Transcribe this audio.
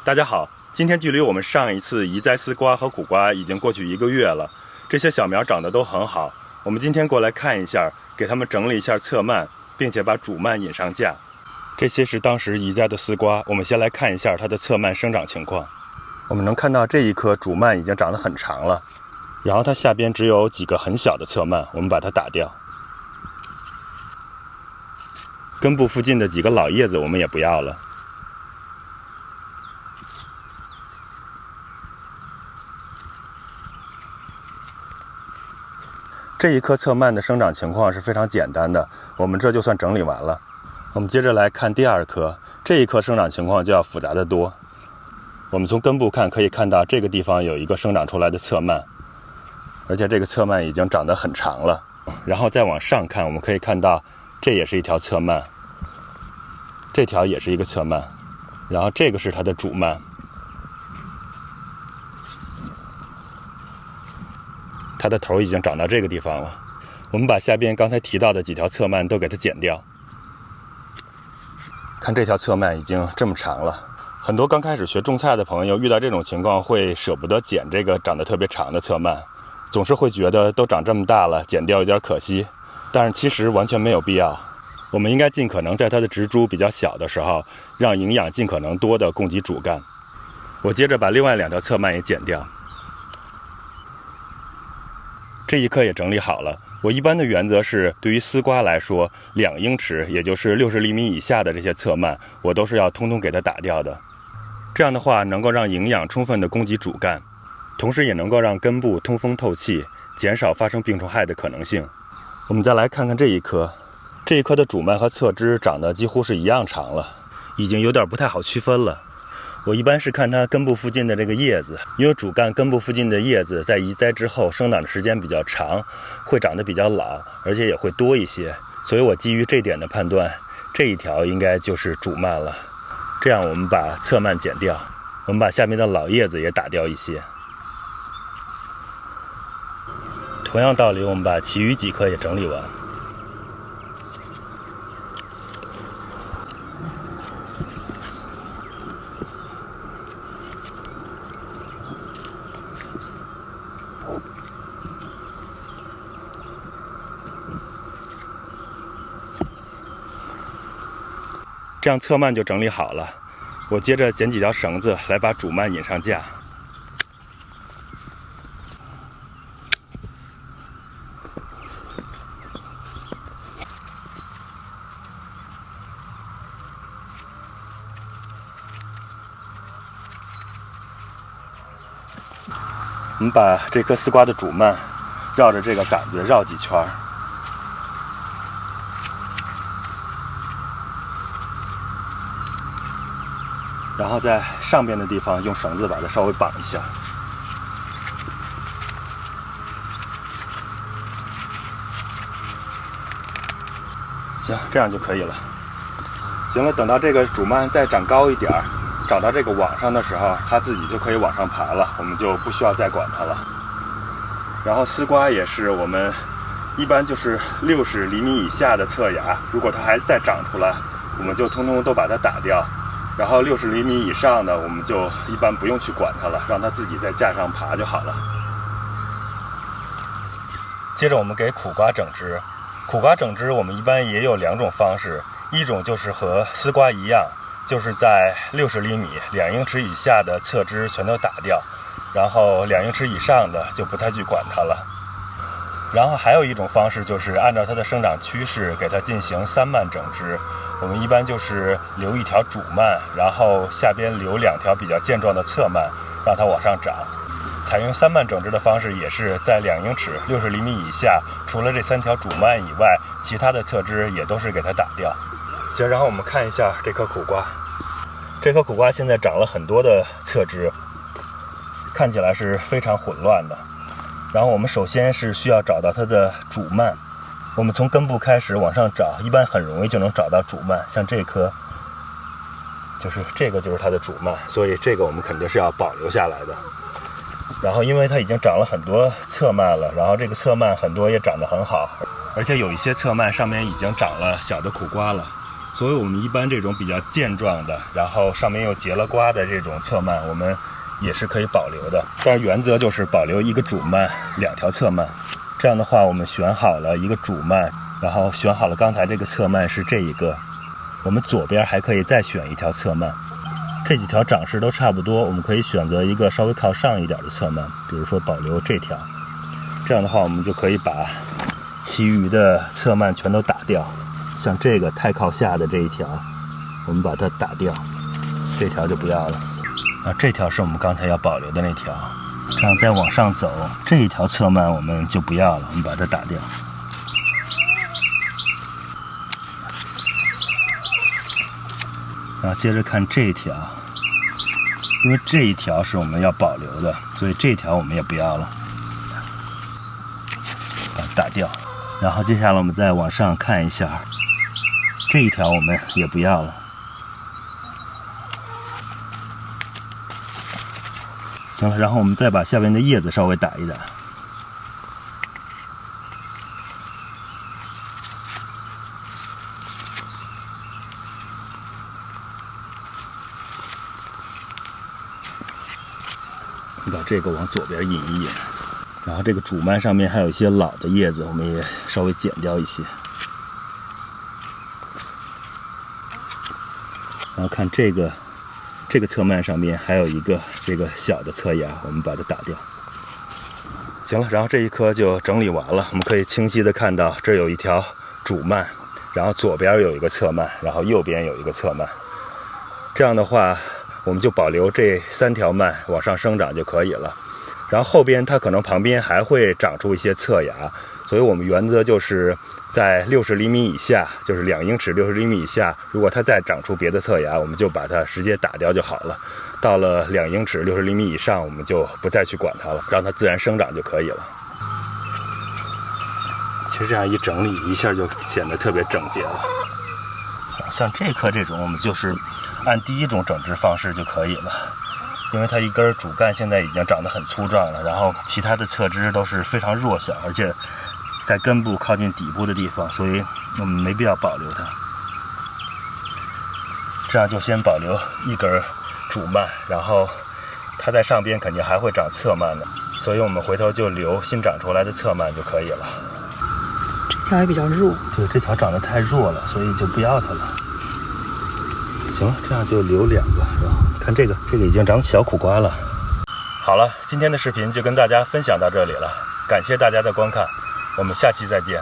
大家好，今天距离我们上一次移栽丝瓜和苦瓜已经过去1个月了，这些小苗长得都很好。我们今天过来看一下，给它们整理一下侧蔓，并且把主蔓引上架。这些是当时移栽的丝瓜，我们先来看一下它的侧蔓生长情况。我们能看到这一颗主蔓已经长得很长了，然后它下边只有几个很小的侧蔓，我们把它打掉。根部附近的几个老叶子我们也不要了。这一颗侧蔓的生长情况是非常简单的，我们这就算整理完了。我们接着来看第2颗，这一颗生长情况就要复杂的多。我们从根部看，可以看到这个地方有一个生长出来的侧蔓，而且这个侧蔓已经长得很长了。然后再往上看，我们可以看到这也是一条侧蔓，这条也是一个侧蔓，然后这个是它的主蔓。它的头已经长到这个地方了，我们把下边刚才提到的几条侧蔓都给它剪掉。看这条侧蔓已经这么长了，很多刚开始学种菜的朋友遇到这种情况会舍不得剪这个长得特别长的侧蔓，总是会觉得都长这么大了，剪掉有点可惜。但是其实完全没有必要，我们应该尽可能在它的植株比较小的时候，让营养尽可能多的供给主干。我接着把另外2条侧蔓也剪掉。这一颗也整理好了。我一般的原则是，对于丝瓜来说，2英尺，也就是60厘米以下的这些侧蔓，我都是要通通给它打掉的。这样的话，能够让营养充分的供给主干，同时也能够让根部通风透气，减少发生病虫害的可能性。我们再来看看这一颗，这一颗的主蔓和侧枝长得几乎是一样长了，已经有点不太好区分了。我一般是看它根部附近的这个叶子，因为主干根部附近的叶子在移栽之后生长的时间比较长，会长得比较老，而且也会多一些，所以我基于这点的判断，这一条应该就是主蔓了。这样我们把侧蔓剪掉，我们把下面的老叶子也打掉一些。同样道理，我们把其余几颗也整理完。这样侧蔓就整理好了，我接着剪几条绳子来把主蔓引上架。我们把这颗丝瓜的主蔓绕着这个杆子绕几圈，然后在上边的地方用绳子把它稍微绑一下。行，这样就可以了。行了，等到这个主蔓再长高一点，长到这个网上的时候，它自己就可以往上爬了，我们就不需要再管它了。然后丝瓜也是，我们一般就是60厘米以下的侧芽，如果它还再长出来，我们就通通都把它打掉。然后60厘米以上的，我们就一般不用去管它了，让它自己在架上爬就好了。接着我们给苦瓜整枝。苦瓜整枝我们一般也有2种方式，一种就是和丝瓜一样，就是在60厘米2英尺以下的侧枝全都打掉，然后2英尺以上的就不再去管它了。然后还有一种方式就是按照它的生长趋势给它进行3蔓整枝。我们一般就是留1条主蔓，然后下边留2条比较健壮的侧蔓，让它往上长。采用3蔓整枝的方式也是在2英尺60厘米以下，除了这3条主蔓以外，其他的侧枝也都是给它打掉。行，然后我们看一下这颗苦瓜。这颗苦瓜现在长了很多的侧枝，看起来是非常混乱的。然后我们首先是需要找到它的主蔓，我们从根部开始往上找，一般很容易就能找到主蔓。像这颗，这个就是它的主蔓，所以这个我们肯定是要保留下来的。然后因为它已经长了很多侧蔓了，然后这个侧蔓很多也长得很好，而且有一些侧蔓上面已经长了小的苦瓜了，所以我们一般这种比较健壮的，然后上面又结了瓜的这种侧蔓，我们也是可以保留的。但是原则就是保留一个主蔓，2条侧蔓。这样的话，我们选好了一个主蔓，然后选好了刚才这个侧蔓是这一个，我们左边还可以再选一条侧蔓。这几条长势都差不多，我们可以选择一个稍微靠上一点的侧蔓，比如说保留这条。这样的话，我们就可以把其余的侧蔓全都打掉。像这个太靠下的这一条，我们把它打掉，这条就不要了。这条是我们刚才要保留的那条。这样再往上走，这一条侧蔓我们就不要了，我们把它打掉。然后接着看这一条，因为这一条是我们要保留的，所以这条我们也不要了，把它打掉。然后接下来我们再往上看一下，这一条我们也不要了。行了，然后我们再把下边的叶子稍微打一打。把这个往左边引一引，然后这个主蔓上面还有一些老的叶子，我们也稍微剪掉一些。然后看这个侧蔓上面还有一个这个小的侧芽，我们把它打掉。行了，然后这一棵就整理完了，我们可以清晰的看到这有一条主蔓，然后左边有一个侧蔓，然后右边有一个侧蔓。这样的话，我们就保留这3条蔓往上生长就可以了。然后后边它可能旁边还会长出一些侧芽，所以我们原则就是在60厘米以下，就是2英尺60厘米以下，如果它再长出别的侧芽，我们就把它直接打掉就好了。到了2英尺60厘米以上，我们就不再去管它了，让它自然生长就可以了。其实这样一整理一下就显得特别整洁了。像这棵这种，我们就是按第一种整治方式就可以了，因为它一根主干现在已经长得很粗壮了，然后其他的侧枝都是非常弱小，而且在根部靠近底部的地方，所以我们没必要保留它。这样就先保留一根主蔓，然后它在上边肯定还会长侧蔓的，所以我们回头就留新长出来的侧蔓就可以了。这条也比较弱，对，这条长得太弱了，所以就不要它了。行了，这样就留2个，然后看这个已经长小苦瓜了。好了，今天的视频就跟大家分享到这里了，感谢大家的观看，我们下期再见。